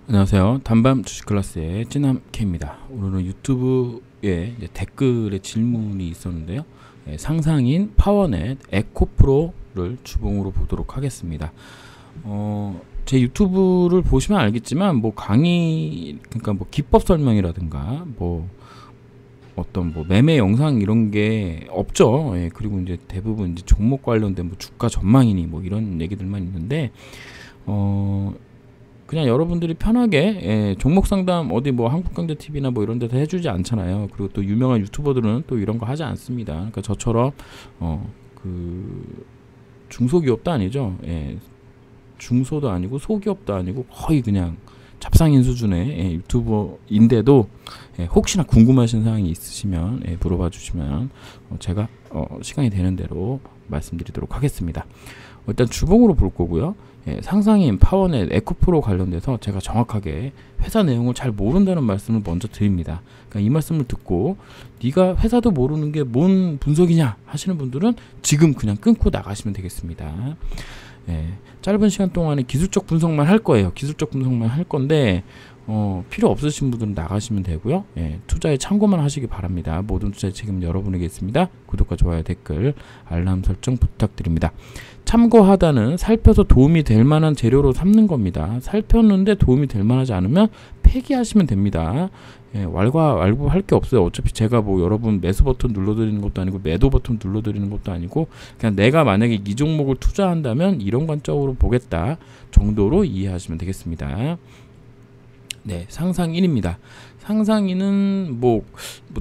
안녕하세요. 단밤 주식 클래스의 찌남 K입니다. 오늘은 유튜브에 댓글에 질문이 있었는데요. 상상인 파워넷 에코프로를 주봉으로 보도록 하겠습니다. 제 유튜브를 보시면 알겠지만 뭐 강의, 그러니까 뭐 기법 설명이라든가 뭐 어떤 뭐 매매 영상 이런 게 없죠. 그리고 이제 대부분 이제 종목 관련된 뭐 주가 전망이니 뭐 이런 얘기들만 있는데 그냥 여러분들이 편하게 종목 상담 어디 뭐 한국경제TV나 뭐 이런 데서 해주지 않잖아요. 그리고 또 유명한 유튜버들은 또 이런 거 하지 않습니다. 그러니까 저처럼 그 중소기업도 아니죠. 중소도 아니고 소기업도 아니고 거의 그냥 잡상인 수준의 유튜버인데도 혹시나 궁금하신 사항이 있으시면 물어봐 주시면 제가 시간이 되는 대로 말씀드리도록 하겠습니다. 일단 주봉으로 볼 거고요. 상상인 파워넷 에코프로 관련돼서 제가 정확하게 회사 내용을 잘 모른다는 말씀을 먼저 드립니다. 그러니까 이 말씀을 듣고 네가 회사도 모르는 게 뭔 분석이냐 하시는 분들은 지금 그냥 끊고 나가시면 되겠습니다. 짧은 시간 동안에 기술적 분석만 할 거예요. 기술적 분석만 할 건데 필요 없으신 분들은 나가시면 되고요. 투자에 참고만 하시기 바랍니다. 모든 투자의 책임은 여러분에게 있습니다. 구독과 좋아요, 댓글, 알람 설정 부탁드립니다. 참고하다는 살펴서 도움이 될 만한 재료로 삼는 겁니다. 살폈는데 도움이 될 만하지 않으면 폐기하시면 됩니다. 왈가왈부 할 게 없어요. 어차피 제가 뭐 여러분 매수 버튼 눌러드리는 것도 아니고 매도 버튼 눌러드리는 것도 아니고 그냥 내가 만약에 이 종목을 투자한다면 이런 관점으로 보겠다 정도로 이해하시면 되겠습니다. 상상인입니다. 상상인은 뭐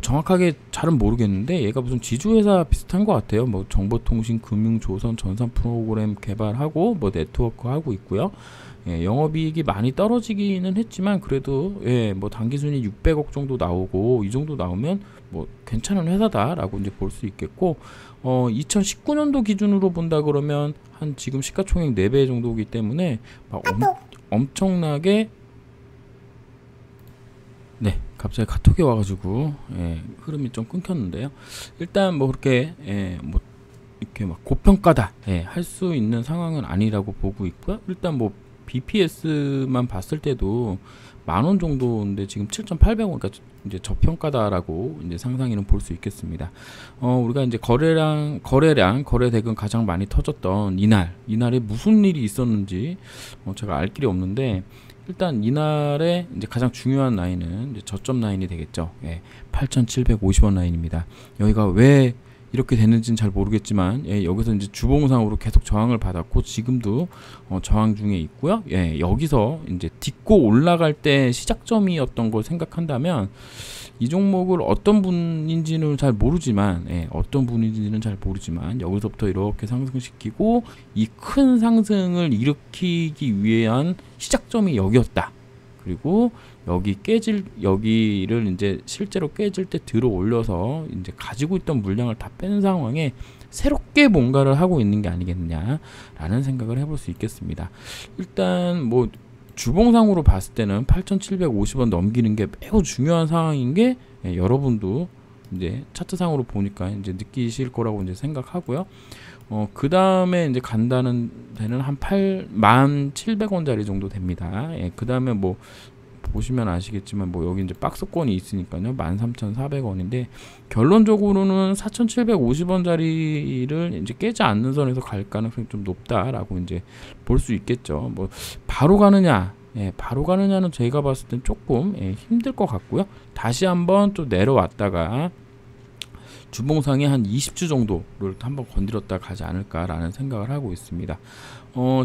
정확하게 잘은 모르겠는데 얘가 무슨 지주회사 비슷한 것 같아요. 뭐 정보통신, 금융, 조선, 전산 프로그램 개발하고 뭐 네트워크 하고 있고요. 영업이익이 많이 떨어지기는 했지만 그래도 뭐 당기순이 600억 정도 나오고 이 정도 나오면 뭐 괜찮은 회사다라고 이제 볼 수 있겠고 2019년도 기준으로 본다 그러면 한 지금 시가총액 4배 정도이기 때문에 막 엄청나게 갑자기 카톡이 와가지고 흐름이 좀 끊겼는데요. 일단 뭐 그렇게 뭐 이렇게 막 고평가다 할 수 있는 상황은 아니라고 보고 있고요. 일단 뭐 BPS만 봤을 때도 10,000원 정도인데 지금 7,800원, 그러니까 이제 저평가다라고 이제 상상이는 볼 수 있겠습니다. 우리가 이제 거래량, 거래대금 가장 많이 터졌던 이날에 무슨 일이 있었는지 제가 알 길이 없는데. 일단 이날에 이제 가장 중요한 라인은 이제 저점 라인이 되겠죠. 8,750원 라인입니다. 여기가 왜 이렇게 됐는지는 잘 모르겠지만 여기서 이제 주봉상으로 계속 저항을 받았고 지금도 저항 중에 있고요. 여기서 이제 딛고 올라갈 때 시작점이었던 걸 생각한다면 이 종목을 어떤 분인지는 잘 모르지만 여기서부터 이렇게 상승시키고 이 큰 상승을 일으키기 위한 시작점이 여기였다. 그리고 여기를 이제 실제로 깨질 때 들어 올려서 이제 가지고 있던 물량을 다 뺀 상황에 새롭게 뭔가를 하고 있는 게 아니겠느냐라는 생각을 해볼 수 있겠습니다. 일단 뭐 주봉상으로 봤을 때는 8,750원 넘기는 게 매우 중요한 상황인 게 여러분도 이제 차트상으로 보니까 이제 느끼실 거라고 이제 생각하고요. 그 다음에 이제 간다는 데는 한 81,700원짜리 정도 됩니다. 그 다음에 뭐 보시면 아시겠지만 뭐 여기 이제 박스권이 있으니까요. 13,400원인데 결론적으로는 4,750원짜리를 이제 깨지 않는 선에서 갈 가능성이 좀 높다라고 이제 볼 수 있겠죠. 뭐 바로 가느냐? 바로 가느냐는 제가 봤을 땐 조금 힘들 것 같고요. 다시 한번 또 내려왔다가 주봉상에 한 20주 정도를 한번 건드렸다 가지 않을까라는 생각을 하고 있습니다.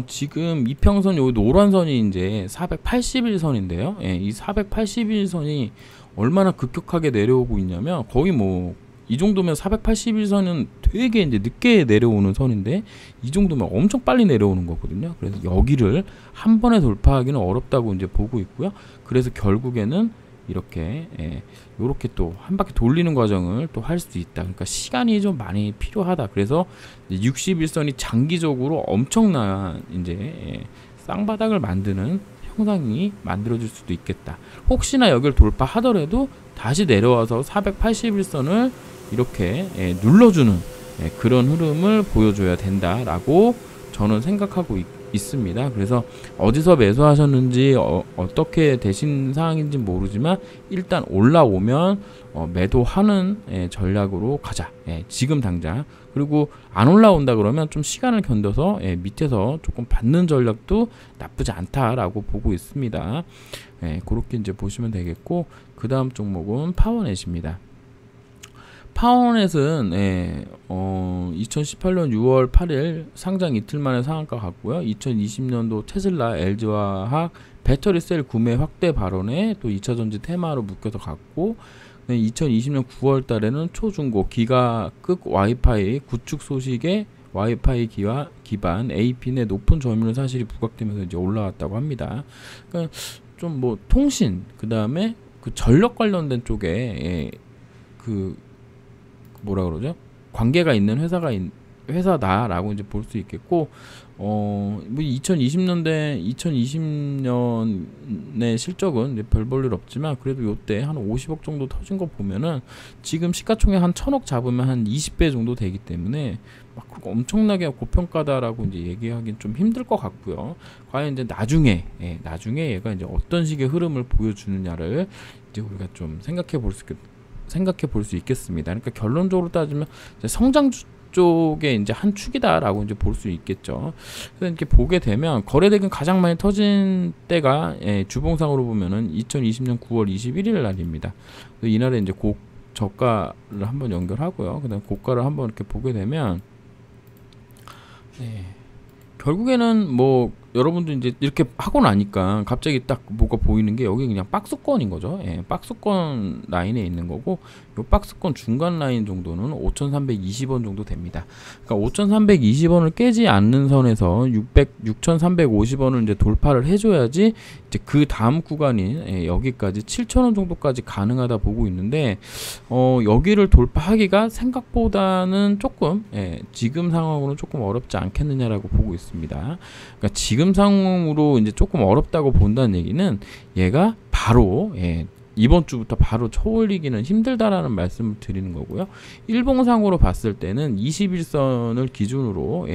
지금 이평선 요 노란 선이 이제 481선인데요. 이 481선이 얼마나 급격하게 내려오고 있냐면 거의 뭐 이 정도면 481선은 되게 이제 늦게 내려오는 선인데 이 정도면 엄청 빨리 내려오는 거거든요. 그래서 여기를 한 번에 돌파하기는 어렵다고 이제 보고 있고요. 그래서 결국에는 이렇게 요렇게 또 한 바퀴 돌리는 과정을 또 할 수 있다. 그러니까 시간이 좀 많이 필요하다. 그래서 61선이 장기적으로 엄청난 이제 쌍바닥을 만드는 형상이 만들어질 수도 있겠다. 혹시나 여기를 돌파하더라도 다시 내려와서 481선을 이렇게 눌러주는 그런 흐름을 보여줘야 된다라고 저는 생각하고 있습니다. 그래서 어디서 매수하셨는지 어떻게 되신 상황인지 모르지만 일단 올라오면 매도하는 전략으로 가자. 지금 당장. 그리고 안 올라온다 그러면 좀 시간을 견뎌서 밑에서 조금 받는 전략도 나쁘지 않다라고 보고 있습니다. 그렇게 이제 보시면 되겠고, 그 다음 종목은 파워넷입니다. 파워넷은 2018년 6월 8일 상장 이틀 만에 상한가 갔고요. 2020년도 테슬라, LG화학 배터리 셀 구매 확대 발언에 또 2차전지 테마로 묶여서 갔고, 2020년 9월 달에는 초중고 기가급 와이파이 구축 소식에 와이파이 기반 AP의 높은 점유율 사실이 부각되면서 이제 올라왔다고 합니다. 그러니까 좀 뭐 통신, 그 다음에 그 전력 관련된 쪽에 그 뭐라 그러죠? 관계가 있는 회사다라고 이제 볼 수 있겠고, 뭐 2020년의 실적은 이제 별 볼 일 없지만 그래도 요때 한 50억 정도 터진 거 보면은 지금 시가총액 한 1000억 잡으면 한 20배 정도 되기 때문에 막 엄청나게 고평가다라고 이제 얘기하기는 좀 힘들 것 같고요. 과연 이제 나중에 얘가 이제 어떤 식의 흐름을 보여주느냐를 이제 우리가 좀 생각해 볼 수 있겠습니다. 그러니까 결론적으로 따지면 이제 성장주 쪽에 이제 한 축이다라고 이제 볼 수 있겠죠. 그래서 이렇게 보게 되면 거래대금 가장 많이 터진 때가 주봉상으로 보면은 2020년 9월 21일 날입니다. 이날에 이제 저가를 한번 연결하고요. 그다음 고가를 한번 이렇게 보게 되면 결국에는 뭐 여러분들 이제 이렇게 하고 나니까 갑자기 딱 뭐가 보이는 게 여기 그냥 박스권인 거죠. 박스권 라인에 있는 거고, 요 박스권 중간 라인 정도는 5,320원 정도 됩니다. 그러니까 5,320원을 깨지 않는 선에서 6,350원을 이제 돌파를 해줘야지 이제 그 다음 구간인 여기까지 7,000원 정도까지 가능하다 보고 있는데, 여기를 돌파하기가 생각보다는 조금 지금 상황으로는 조금 어렵지 않겠느냐라고 보고 있습니다. 그러니까 지금 상황으로 이제 조금 어렵다고 본다는 얘기는 얘가 바로 이번 주부터 바로 쳐올리기는 힘들다라는 말씀을 드리는 거고요. 일봉상으로 봤을 때는 21선을 기준으로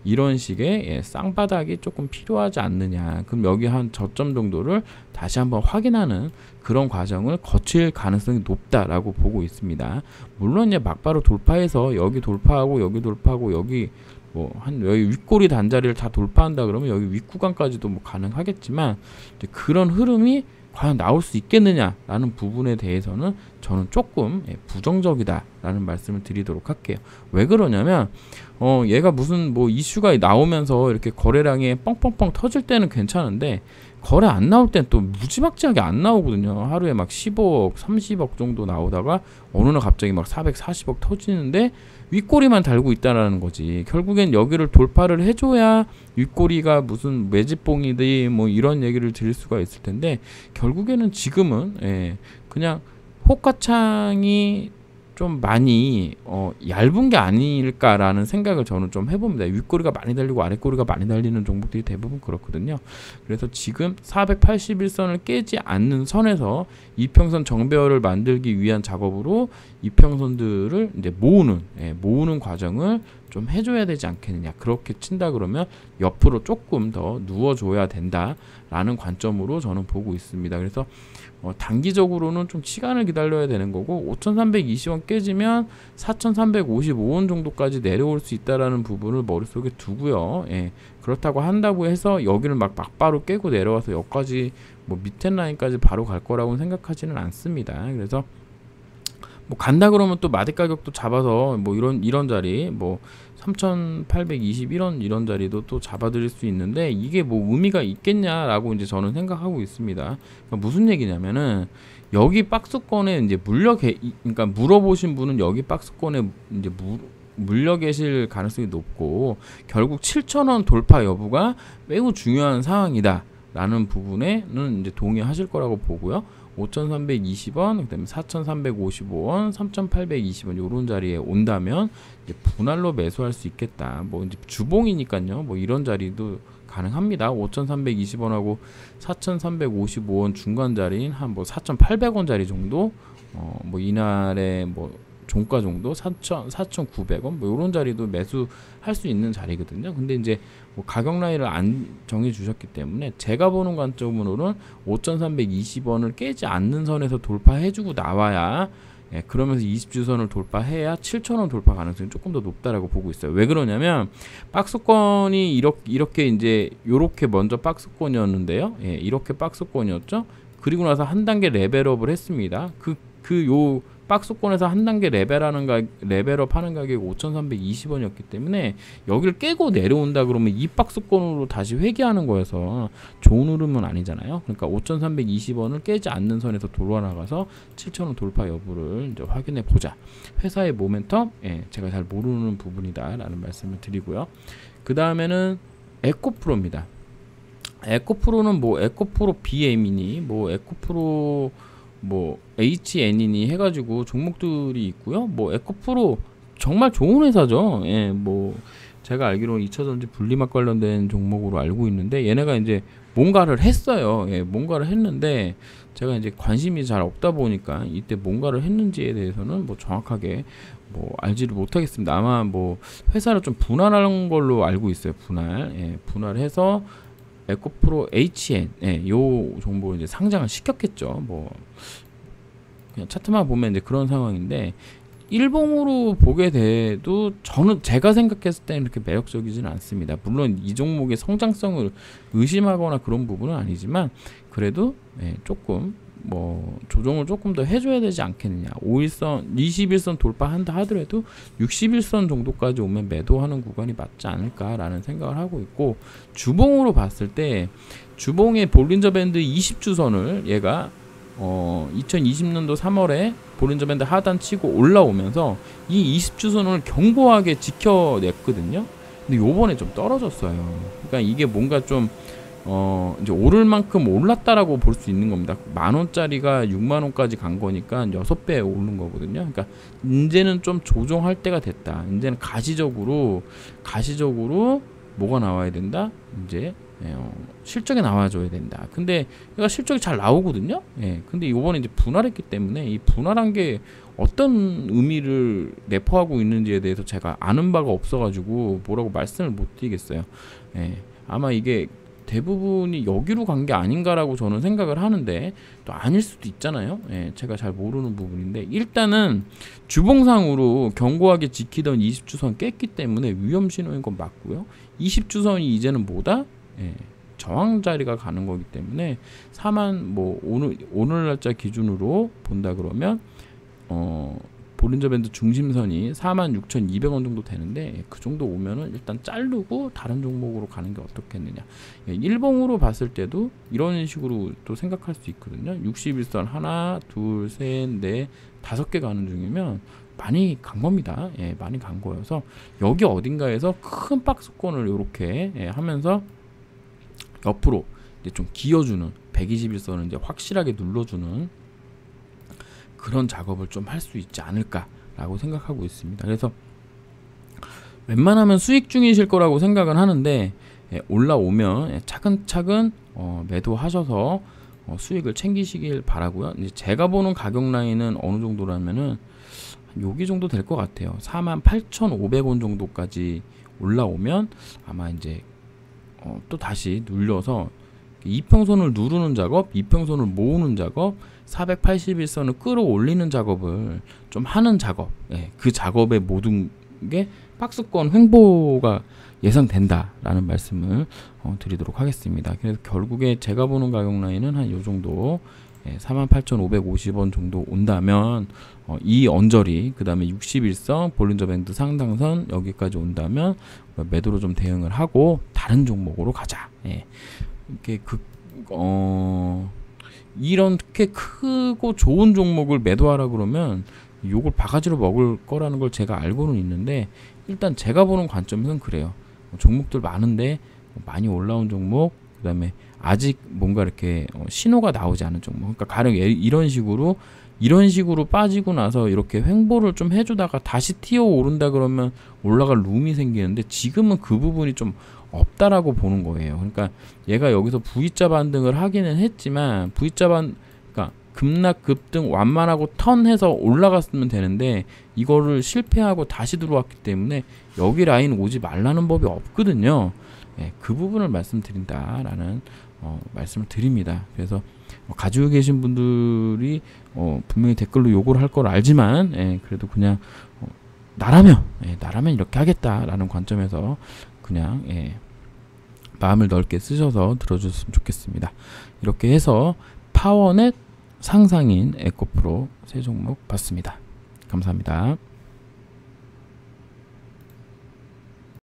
이런 식의 쌍바닥이 조금 필요하지 않느냐. 그럼 여기 한 저점 정도를 다시 한번 확인하는 그런 과정을 거칠 가능성이 높다라고 보고 있습니다. 물론 이제 막바로 돌파해서 여기 돌파하고 여기 돌파하고 여기 여기 윗꼬리 단자리를 다 돌파한다 그러면 여기 윗구간까지도 뭐 가능하겠지만, 이제 그런 흐름이 과연 나올 수 있겠느냐라는 부분에 대해서는 저는 조금 부정적이다라는 말씀을 드리도록 할게요. 왜 그러냐면 얘가 무슨 뭐 이슈가 나오면서 이렇게 거래량이 뻥뻥뻥 터질 때는 괜찮은데, 거래 안 나올 땐 또 무지막지하게 안 나오거든요. 하루에 막 15억, 30억 정도 나오다가 어느 날 갑자기 막 440억 터지는데 윗꼬리만 달고 있다라는 거지. 결국엔 여기를 돌파를 해줘야 윗꼬리가 무슨 매집봉이든 뭐 이런 얘기를 드릴 수가 있을 텐데, 결국에는 지금은 그냥 호가창이 좀 많이 얇은 게 아닐까라는 생각을 저는 좀 해봅니다. 윗꼬리가 많이 달리고 아랫꼬리가 많이 달리는 종목들이 대부분 그렇거든요. 그래서 지금 481선을 깨지 않는 선에서 이평선 정배열을 만들기 위한 작업으로 이평선들을 이제 모으는 과정을 좀 해줘야 되지 않겠느냐. 그렇게 친다 그러면 옆으로 조금 더 누워줘야 된다라는 관점으로 저는 보고 있습니다. 그래서 단기적으로는 좀 시간을 기다려야 되는 거고, 5,320원 깨지면 4,355원 정도까지 내려올 수 있다라는 부분을 머릿속에 두고요. 그렇다고 한다고 해서 여기를 막바로 깨고 내려와서 여기까지 뭐 밑에 라인까지 바로 갈 거라고는 생각하지는 않습니다. 그래서 뭐 간다 그러면 또 마디 가격도 잡아서 뭐 이런 자리 뭐 3,821원 이런 자리도 또 잡아드릴 수 있는데, 이게 뭐 의미가 있겠냐라고 이제 저는 생각하고 있습니다. 그러니까 무슨 얘기냐면은 여기 박스권에 이제 그러니까 물어보신 분은 여기 박스권에 이제 물려 계실 가능성이 높고, 결국 7,000원 돌파 여부가 매우 중요한 상황이다라는 부분에는 이제 동의하실 거라고 보고요. 5,320원, 그 다음에 4,355원, 3,820원 요런 자리에 온다면 이제 분할로 매수할 수 있겠다. 뭐 이제 주봉이니까요. 뭐 이런 자리도 가능합니다. 5,320원하고 4,355원 중간 자리인 한 뭐 4,800원 자리 정도 뭐 이날에 뭐 종가 정도 4,900원 뭐 이런 자리도 매수할 수 있는 자리거든요. 근데 이제 뭐 가격 라인을 안 정해 주셨기 때문에 제가 보는 관점으로는 5,320원을 깨지 않는 선에서 돌파해주고 나와야 그러면서 20주선을 돌파해야 7,000원 돌파 가능성이 조금 더 높다라고 보고 있어요. 왜 그러냐면 박스권이 이렇게 이제 요렇게 먼저 박스권이었는데요. 이렇게 박스권이었죠. 그리고 나서 한 단계 레벨업을 했습니다. 요 박스권에서 한 단계 레벨업 하는 가격이 5,320원이었기 때문에 여기를 깨고 내려온다 그러면 이 박스권으로 다시 회귀하는 거여서 좋은 흐름은 아니잖아요. 그러니까 5,320원을 깨지 않는 선에서 돌아나가서 7,000원 돌파 여부를 이제 확인해 보자. 회사의 모멘텀, 제가 잘 모르는 부분이다라는 말씀을 드리고요. 그 다음에는 에코프로입니다. 에코프로는 뭐 에코프로 BM이니 뭐 에코프로 뭐 HN이니 해가지고 종목들이 있고요. 뭐 에코프로 정말 좋은 회사죠. 뭐 제가 알기로 2차전지 분리막 관련된 종목으로 알고 있는데 얘네가 이제 뭔가를 했어요. 뭔가를 했는데 제가 이제 관심이 잘 없다 보니까 이때 뭔가를 했는지에 대해서는 뭐 정확하게 뭐 알지를 못하겠습니다. 아마 뭐 회사를 좀 분할한 걸로 알고 있어요. 분할해서 에코프로 HN 요 정보 이제 상장을 시켰겠죠. 뭐 그냥 차트만 보면 이제 그런 상황인데 일봉으로 보게 돼도 저는 제가 생각했을 때는 이렇게 매력적이지는 않습니다. 물론 이 종목의 성장성을 의심하거나 그런 부분은 아니지만 그래도 조금 뭐 조정을 조금 더 해줘야 되지 않겠느냐. 5일선, 21선 돌파한다 하더라도 61선 정도까지 오면 매도하는 구간이 맞지 않을까라는 생각을 하고 있고 주봉으로 봤을 때 주봉의 볼린저 밴드 20주선을 얘가 2020년도 3월에 볼린저 밴드 하단 치고 올라오면서 이 20주선을 견고하게 지켜냈거든요. 근데 요번에 좀 떨어졌어요. 그러니까 이게 뭔가 좀 이제 오를 만큼 올랐다라고 볼 수 있는 겁니다. 10,000원짜리가 60,000원까지 간 거니까 6배 오른 거거든요. 그러니까 이제는 좀 조정할 때가 됐다. 이제는 가시적으로 뭐가 나와야 된다? 이제 실적이 나와줘야 된다. 근데 얘가 실적이 잘 나오거든요. 근데 이번에 이제 분할했기 때문에 이 분할한 게 어떤 의미를 내포하고 있는지에 대해서 제가 아는 바가 없어가지고 뭐라고 말씀을 못 드리겠어요. 아마 이게 대부분이 여기로 간 게 아닌가라고 저는 생각을 하는데 또 아닐 수도 있잖아요. 제가 잘 모르는 부분인데 일단은 주봉상으로 견고하게 지키던 20주선 깼기 때문에 위험 신호인 건 맞고요. 20주선이 이제는 뭐다? 저항 자리가 가는 거기 때문에 4만 뭐 오늘 날짜 기준으로 본다 그러면 볼린저 밴드 중심선이 46,200원 정도 되는데 그 정도 오면은 일단 자르고 다른 종목으로 가는 게 어떻겠느냐. 일봉으로 봤을 때도 이런 식으로 또 생각할 수 있거든요. 61선 하나, 둘, 셋, 넷, 5개 가는 중이면 많이 간 겁니다. 많이 간 거여서 여기 어딘가에서 큰 박스권을 이렇게 하면서 옆으로 이제 좀 기어주는 121선을 이제 확실하게 눌러주는 그런 작업을 좀 할 수 있지 않을까라고 생각하고 있습니다. 그래서 웬만하면 수익 중이실 거라고 생각은 하는데 올라오면 차근차근 매도하셔서 수익을 챙기시길 바라고요. 이제 제가 보는 가격 라인은 어느 정도라면은 여기 정도 될 것 같아요. 48,500원 정도까지 올라오면 아마 이제 또 다시 눌려서 이평선을 누르는 작업, 이평선을 모으는 작업, 481선을 끌어올리는 작업을 좀 하는 작업, 그 작업의 모든 게 박스권 횡보가 예상된다라는 말씀을 드리도록 하겠습니다. 그래서 결국에 제가 보는 가격 라인은 한 요 정도 48,550원 정도 온다면 이 언저리 그 다음에 61선 볼린저 밴드 상당선 여기까지 온다면 매도로 좀 대응을 하고 다른 종목으로 가자. 이렇게 이렇게 크고 좋은 종목을 매도하라 그러면 요걸 바가지로 먹을 거라는 걸 제가 알고는 있는데 일단 제가 보는 관점에서는 그래요. 종목들 많은데 많이 올라온 종목, 그 다음에 아직 뭔가 이렇게 신호가 나오지 않은 종목. 그러니까 가령 이런 식으로 빠지고 나서 이렇게 횡보를 좀 해주다가 다시 튀어 오른다 그러면 올라갈 룸이 생기는데 지금은 그 부분이 좀 없다라고 보는 거예요. 그러니까 얘가 여기서 V자 반등을 하기는 했지만 그러니까 급락 급등 완만하고 턴해서 올라갔으면 되는데 이거를 실패하고 다시 들어왔기 때문에 여기 라인 오지 말라는 법이 없거든요. 예, 그 부분을 말씀드린다라는 말씀을 드립니다. 그래서 가지고 계신 분들이 분명히 댓글로 요구를 할 걸 알지만 예, 그래도 그냥 나라면 이렇게 하겠다라는 관점에서 그냥 마음을 넓게 쓰셔서 들어주셨으면 좋겠습니다. 이렇게 해서 파워넷 상상인 에코프로 세 종목 봤습니다. 감사합니다.